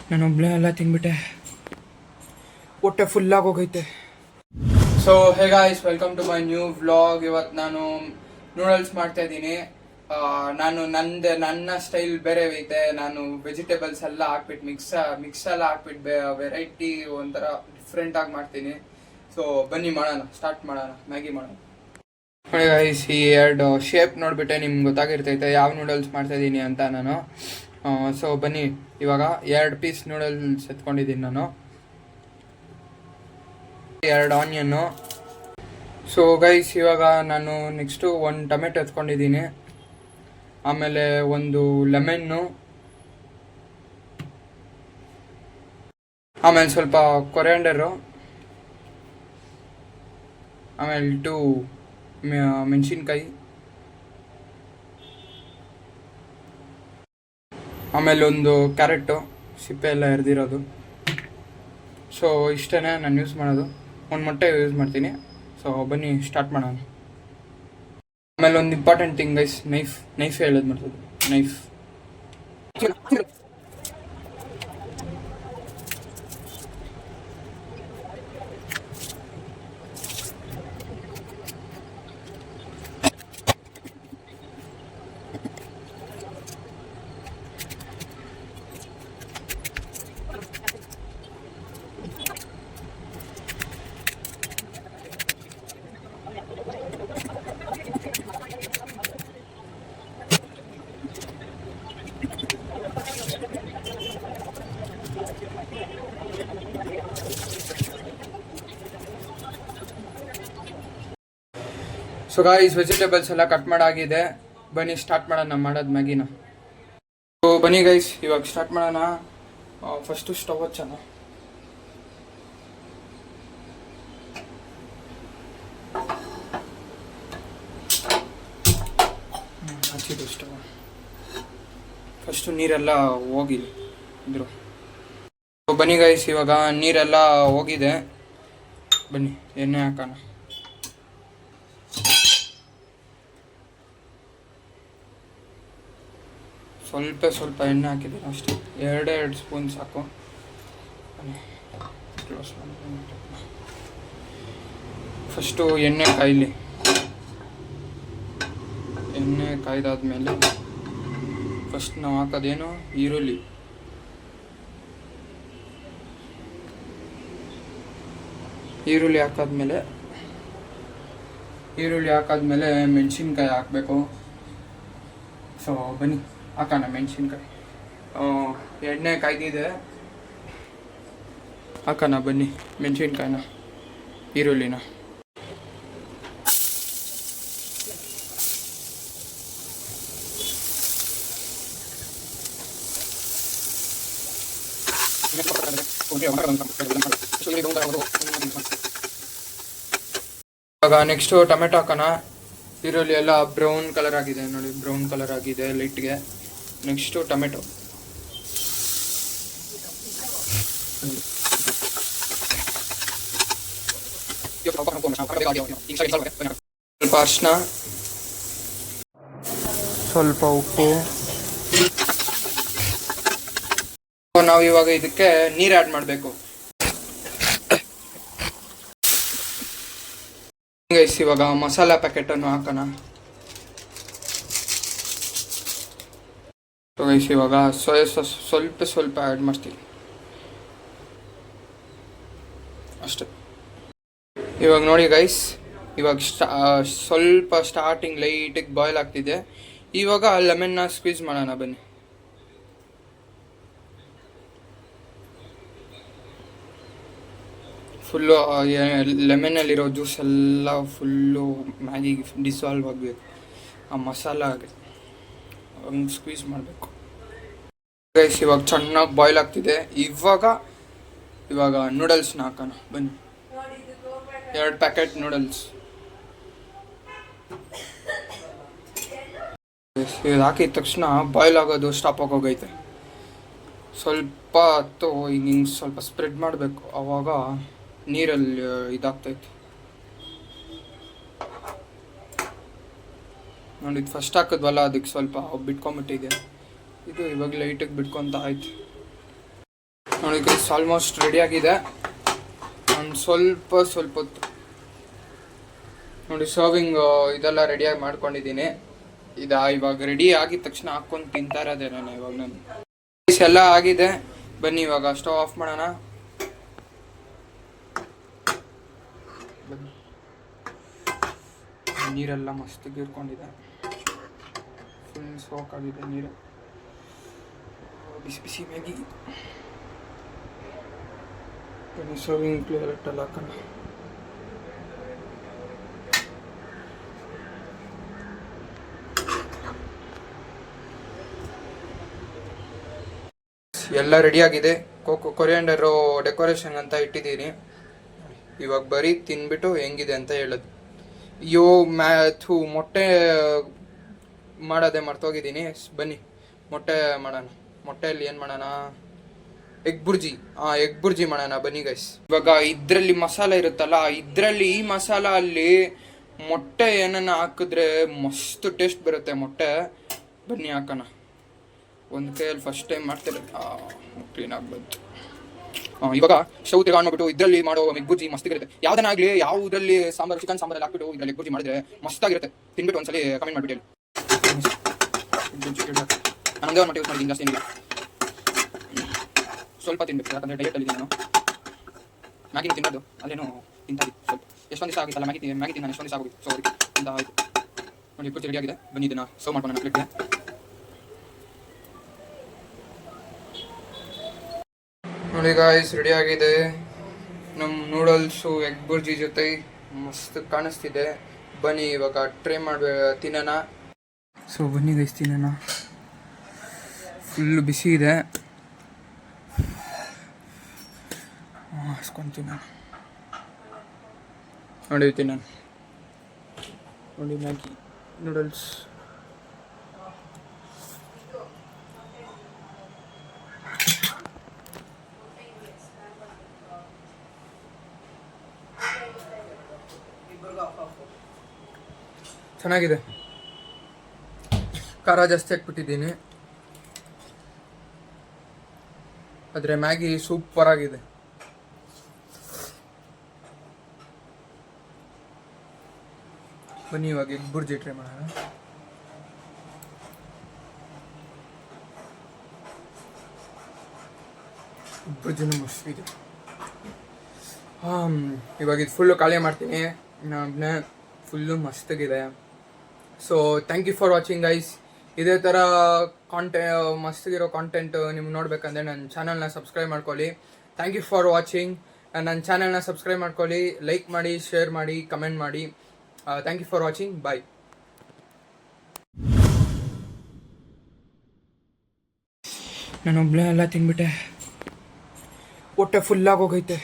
ನಾನು ಒಬ್ಬಳೇ ಎಲ್ಲ ತಿಂದ್ಬಿಟ್ಟೆ, ಹೊಟ್ಟೆ ಫುಲ್ಲಾಗಿ ಹೋಗೈತೆ. So hey guys, welcome to my new vlog. ಇವತ್ತು ನಾನು ನೂಡಲ್ಸ್ ಮಾಡ್ತಾ ಇದ್ದೀನಿ. ನಾನು ನನ್ನ ಸ್ಟೈಲ್ ಬೇರೆ ಐತೆ. ನಾನು ವೆಜಿಟೇಬಲ್ಸ್ ಎಲ್ಲ ಹಾಕ್ಬಿಟ್ಟು ಮಿಕ್ಸ್ ಎಲ್ಲ ಹಾಕ್ಬಿಟ್ಟು ವೆರೈಟಿ ಒಂಥರ ಡಿಫ್ರೆಂಟಾಗಿ ಮಾಡ್ತೀನಿ. ಸೊ ಬನ್ನಿ ಸ್ಟಾರ್ಟ್ ಮಾಡೋಣ, ಮ್ಯಾಗಿ ಮಾಡೋಣ. ನೋಡಿ ಗೈಸ್, ಈ ಎರಡು ಶೇಪ್ ನೋಡಿಬಿಟ್ಟೆ ನಿಮ್ಗೆ ಗೊತ್ತಾಗಿರ್ತೈತೆ ಯಾವ ನೂಡಲ್ಸ್ ಮಾಡ್ತಾಯಿದ್ದೀನಿ ಅಂತ ನಾನು. ಸೊ ಬನ್ನಿ, ಇವಾಗ 2 ಪೀಸ್ ನೂಡಲ್ಸ್ ಎತ್ಕೊಂಡಿದ್ದೀನಿ ನಾನು, 2 ಆನಿಯನ್ನು. ಸೊ ಗೈಸ್, ಇವಾಗ ನಾನು ನೆಕ್ಸ್ಟು 1 ಟೊಮೆಟೊ ಎತ್ಕೊಂಡಿದ್ದೀನಿ, ಆಮೇಲೆ 1 ಲೆಮನ್ನು, ಆಮೇಲೆ ಸ್ವಲ್ಪ ಕೊರಿಯಾಂಡರು, ಆಮೇಲೆ 2 ಮೆಣಸಿನ್ಕಾಯಿ, ಆಮೇಲೆ 1 ಕ್ಯಾರೆಟು ಸಿಪ್ಪೆ ಎಲ್ಲ ಎರೆದಿರೋದು. ಸೊ ಇಷ್ಟೇ ನಾನು ಯೂಸ್ ಮಾಡೋದು. 1 ಮೊಟ್ಟೆ ಯೂಸ್ ಮಾಡ್ತೀನಿ. ಸೊ ಬನ್ನಿ ಸ್ಟಾರ್ಟ್ ಮಾಡೋಣ. ಆಮೇಲೆ ಒಂದು ಇಂಪಾರ್ಟೆಂಟ್ ಥಿಂಗ್ ಗೈಸ್, ನೈಫ್ ಹೇಳೋದು ಮಾಡ್ತದೆ, ನೈಫ್. ಸೊ ಗಾಯ್ಸ್, ವೆಜಿಟೇಬಲ್ಸ್ ಎಲ್ಲ ಕಟ್ ಮಾಡಾಗಿದೆ. ಬನ್ನಿ ಸ್ಟಾರ್ಟ್ ಮಾಡೋಣ ಮಾಡೋದು ಮ್ಯಾಗಿನ. ಸೊ ಬನ್ನಿ ಗೈಸ್, ಇವಾಗ ಸ್ಟಾರ್ಟ್ ಮಾಡೋಣ. ಫಸ್ಟು ಸ್ಟವ್ ಹಚ್ಚೋಣ. ಹಚ್ಚಿದ್ದು ಸ್ಟವ್. ಫಸ್ಟು ನೀರೆಲ್ಲ ಹೋಗಿಲ್ಲ ಇದ್ರು. ಸೊ ಬನ್ನಿ ಗೈಸ್, ಇವಾಗ ನೀರೆಲ್ಲ ಹೋಗಿದೆ. ಬನ್ನಿ ಎಣ್ಣೆ ಹಾಕೋಣ. ಸ್ವಲ್ಪ ಎಣ್ಣೆ ಹಾಕಿದ್ದೀನಿ ಅಷ್ಟೇ, 2 ಸ್ಪೂನ್ ಸಾಕು. ಫಸ್ಟು ಎಣ್ಣೆ ಕಾಯಲಿ. ಎಣ್ಣೆ ಕಾಯ್ದಾದ್ಮೇಲೆ ಫಸ್ಟ್ ನಾವು ಹಾಕೋದೇನು, ಈರುಳ್ಳಿ. ಈರುಳ್ಳಿ ಹಾಕಾದ್ಮೇಲೆ ಮೆಣಸಿನ್ಕಾಯಿ ಹಾಕಬೇಕು. ಸೊ ಬನ್ನಿ ಹಾಕೋಣ ಮೆಣಸಿನ್ಕಾಯಿ. ಎಣ್ಣೆ ಕಾಯ್ದಿದೆ, ಹಾಕೋಣ ಬನ್ನಿ ಮೆಣಸಿನ್ಕಾಯಿನ, ಈರುಳ್ಳಿನ. ಇವಾಗ ನೆಕ್ಸ್ಟು ಟೊಮೆಟೊ ಹಾಕೋಣ. ಈರುಳ್ಳಿ ಎಲ್ಲ ಬ್ರೌನ್ ಕಲರ್ ಆಗಿದೆ ನೋಡಿ, ಬ್ರೌನ್ ಕಲರ್ ಆಗಿದೆ ಲೈಟ್ಗೆ. Next tomato. ಸ್ವಲ್ಪ ಅರಿಶಿನ, ಸ್ವಲ್ಪ ಉಪ್ಪು. ನಾವು ಇವಾಗ ಇದಕ್ಕೆ ನೀರು ಆ್ಯಡ್ ಮಾಡಬೇಕು. ಗೈಸ್, ಇವಾಗ ಮಸಾಲ ಪ್ಯಾಕೆಟನ್ನು ಹಾಕೋಣ. ಸೊ ಗೈಸ್, ಇವಾಗ ಸೋಯಾ ಸಾಸ್ ಸ್ವಲ್ಪ ಆ್ಯಡ್ ಮಾಡ್ತೀವಿ ಅಷ್ಟೇ. ಇವಾಗ ನೋಡಿ ಗೈಸ್, ಇವಾಗ ಸ್ವಲ್ಪ ಸ್ಟಾರ್ಟಿಂಗ್ ಲೈಟಿಗೆ ಬಾಯ್ಲ್ ಆಗ್ತಿದೆ. ಇವಾಗ ಲೆಮನ್ನ ಸ್ಕ್ವೀಸ್ ಮಾಡೋಣ ಬನ್ನಿ. ಫುಲ್ಲು ಲೆಮನ್ನಲ್ಲಿರೋ ಜ್ಯೂಸ್ ಎಲ್ಲ ಫುಲ್ಲು ಮ್ಯಾಗಿಗೆ ಡಿಸಾಲ್ವ್ ಆಗಬೇಕು, ಆ ಮಸಾಲ ಆಗುತ್ತೆ, ಹಂಗೆ ಸ್ಕ್ವೀಸ್ ಮಾಡಬೇಕು ಗೈಸ್. ಇವಾಗ ಚೆನ್ನಾಗಿ ಬಾಯ್ಲ್ ಆಗ್ತಿದೆ. ಇವಾಗ ನೂಡಲ್ಸ್ನ ಹಾಕೋಣ ಬನ್ನಿ. 2 ಪ್ಯಾಕೆಟ್ ನೂಡಲ್ಸ್ ಇದು ಹಾಕಿದ ತಕ್ಷಣ ಬಾಯ್ಲ್ ಆಗೋದು ಸ್ಟಾಪ್ ಆಗೋಗೈತೆ. ಸ್ವಲ್ಪ ಹೊತ್ತು ಹಿಂಗೆ ಸ್ವಲ್ಪ ಸ್ಪ್ರೆಡ್ ಮಾಡಬೇಕು, ಆವಾಗ ನೀರಲ್ಲಿ ಇದಾಗ್ತೈತೆ ನೋಡಿ. ಫಸ್ಟ್ ಹಾಕಿದ್ವಲ್ಲ, ಅದಕ್ಕೆ ಸ್ವಲ್ಪ ಬಿಟ್ಕೊಂಬಿಟ್ಟಿದೆ. ಇದು ಇವಾಗ ಲೈಟಿಗೆ ಬಿಟ್ಕೊತ ಆಯ್ತು. ನೋಡಿ ಗೈಸ್ ಆಲ್ಮೋಸ್ಟ್ ರೆಡಿ ಆಗಿದೆ. ಒಂದು ಸ್ವಲ್ಪ ಹೊತ್ತು ನೋಡಿ ಸರ್ವಿಂಗ್ ಇದೆಲ್ಲ ರೆಡಿಯಾಗಿ ಮಾಡ್ಕೊಂಡಿದ್ದೀನಿ. ಇವಾಗ ರೆಡಿ ಆಗಿದ ತಕ್ಷಣ ಹಾಕ್ಕೊಂಡು ತಿಂತಾ ಇರೋದೇ ನಾನು ಎಲ್ಲ ಆಗಿದೆ. ಬನ್ನಿ ಇವಾಗ ಸ್ಟವ್ ಆಫ್ ಮಾಡೋಣ. ನೀರೆಲ್ಲ ಮಸ್ತ್ ಗೀರ್ಕೊಂಡಿದೆ, ಫುಲ್ ಸೋಕ್ ಆಗಿದೆ ನೀರು. ಬಿಸಿ ಬಿಸಿ ಮ್ಯಾಗಿ ಸರ್ವಿಂಗ್ ಪ್ಲೇಟಲ್ಲಿ ಹಾಕೋಣ. ಎಲ್ಲ ರೆಡಿಯಾಗಿದೆ. ಕೊರಿಯಾಂಡರು ಡೆಕೋರೇಷನ್ ಅಂತ ಇಟ್ಟಿದ್ದೀನಿ. ಇವಾಗ ಬರೀ ತಿನ್ಬಿಟ್ಟು ಹೆಂಗಿದೆ ಅಂತ ಹೇಳೋದು. ಮೊಟ್ಟೆ ಮಾಡೋದೇ ಮರ್ತೋಗಿದ್ದೀನಿ. ಬನ್ನಿ ಮೊಟ್ಟೆ ಮಾಡೋಣ. ಮೊಟ್ಟೆಯಲ್ಲಿ ಏನು ಮಾಡೋಣ? ಎಗ್ ಬುರ್ಜಿ ಮಾಡೋಣ ಬನ್ನಿ ಗೈಸ್. ಇವಾಗ ಇದರಲ್ಲಿ ಮಸಾಲೆ ಇರುತ್ತಲ್ಲ, ಈ ಮಸಾಲ ಅಲ್ಲಿ ಮೊಟ್ಟೆ ಏನನ್ನ ಹಾಕಿದ್ರೆ ಮಸ್ತ್ ಟೇಸ್ಟ್ ಬರುತ್ತೆ ಮೊಟ್ಟೆ. ಬನ್ನಿ ಹಾಕೋಣ. ಒಂದು ಕೈಯಲ್ಲಿ ಫಸ್ಟ್ ಟೈಮ್ ಮಾಡ್ತಾರೆ, ಕ್ಲೀನಾಗಿ ಬಂತು. ಇವಾಗ ಸ್ಟವ್ ತಿರ್ಗಾ ಮಾಡ್ಬಿಟ್ಟು ಇದರಲ್ಲಿ ಮಾಡೋ ಎಗ್ ಬುರ್ಜಿ ಮಸ್ತಿಗಿರುತ್ತೆ. ಯಾವುದನ್ನಾಗಲಿ ಯಾವುದರಲ್ಲಿ ಸಾಂಬಾರು, ಚಿಕನ್ ಸಾಂಬಾರಲ್ಲಿ ಹಾಕ್ಬಿಟ್ಟು ಇದರಲ್ಲಿ ಎಗ್ ಬುರ್ಜಿ ಮಾಡಿದ್ರೆ ಮಸ್ತಾಗಿರುತ್ತೆ. ತಿನ್ಬಿಟ್ಟು ಒಂದ್ಸಲಿ ಕಮೆಂಟ್ ಮಾಡಿಬಿಟ್ಟು ನಾನು ಒಂದೇ ಮೊಟ್ಟೆ ಯೂಸ್ ಮಾಡಿದ್ದೀನಿ, ಜಾಸ್ತಿ ಏನಿಲ್ಲ. ಸ್ವಲ್ಪ ತಿನ್ಬೇಕು, ಯಾಕಂದರೆ ಡಯಟಲ್ಲಿ ನಾನು ಮ್ಯಾಗಿನ ತಿನ್ನೋದು ಅಲ್ಲೇನು ತಿಂತಾ ಇತ್ತು. ಸ್ವಲ್ಪ ಎಷ್ಟೊಂದು ದಿವಸ ಆಗಿತ್ತಲ್ಲ ಮ್ಯಾಗಿ ತಿಂದು ನಾನು ಎಷ್ಟೊಂದು ದಿವಸ ಆಗೋಗಿತ್ತು. ಸೊ ಅದಕ್ಕೆ ಅಂತ ಆಯಿತು. ನೋಡಿ ಎಗ್ ಬುರ್ಜಿ ರೆಡಿ ಆಗಿದೆ. ಬನ್ನಿ ಇದನ್ನು ಸರ್ವ್ ಮಾಡ್ಕೊಂಡು ನಾನು ಪ್ಲೇಟ್ಗೆ. ನೋಡಿ ಗಾಯ್ಸ್ ರೆಡಿ ಆಗಿದೆ ನಮ್ಮ ನೂಡಲ್ಸು ಎಗ್ ಬುರ್ಜಿ ಜೊತೆ. ಮಸ್ತ್ ಕಾಣಿಸ್ತಿದೆ. ಬನ್ನಿ ಇವಾಗ ಟ್ರೈ ತಿನ್ನೋಣ. ಸೊ ಬನ್ನಿ ಗೈಸ್ ತಿನ್ನೋಣ. ಫುಲ್ಲು ಬಿಸಿ ಇದೆ, ಹಾಸ್ಕೊಂತೀನಿ ನಾನು. ನೋಡಿ ತಿನ್ನೋಣ. ನೋಡಿ ಮ್ಯಾಗಿ ನೂಡಲ್ಸ್. ಚೆನ್ನಾಗಿದೆ. ಖಾರ ಜಾಸ್ತಿ ಹಾಕ್ಬಿಟ್ಟಿದ್ದೀನಿ, ಆದರೆ ಮ್ಯಾಗಿ ಸೂಪರ್ ಆಗಿದೆ. ಬನ್ನಿ ಇವಾಗ ಎಗ್ ಬುರ್ಜಿ ಟ್ರೈ ಮಾಡೋಣ. ಎಗ್ ಬುರ್ಜಿನೂ ಮಸ್ತ್ ಇದೆ. ಇವಾಗ ಇದು ಫುಲ್ಲು ಖಾಲಿ ಮಾಡ್ತೀನಿ. ನಾನು ಫುಲ್ಲು ಮಸ್ತಾಗಿದೆ. So thank you for watching guys. ಇದೇ ಥರ ಮಸ್ತಿಗಿರೋ ಕಾಂಟೆಂಟ್ ನಿಮ್ಗೆ ನೋಡ್ಬೇಕಂದ್ರೆ ನನ್ನ ಚಾನಲ್ನ ಸಬ್ಸ್ಕ್ರೈಬ್ ಮಾಡ್ಕೊಳ್ಳಿ. Thank you for watching. ನನ್ನ ಚಾನಲ್ನ ಸಬ್ಸ್ಕ್ರೈಬ್ ಮಾಡ್ಕೊಳ್ಳಿ, ಲೈಕ್ ಮಾಡಿ, ಶೇರ್ ಮಾಡಿ, ಕಮೆಂಟ್ ಮಾಡಿ. Thank you for watching. Bye. ನಾನೊಬ್ಬನೇ ಎಲ್ಲ ತಿನ್ಬಿಟ್ಟೆ, ಹೊಟ್ಟೆ ಫುಲ್ಲಾಗಿ ಹೋಗೈತೆ.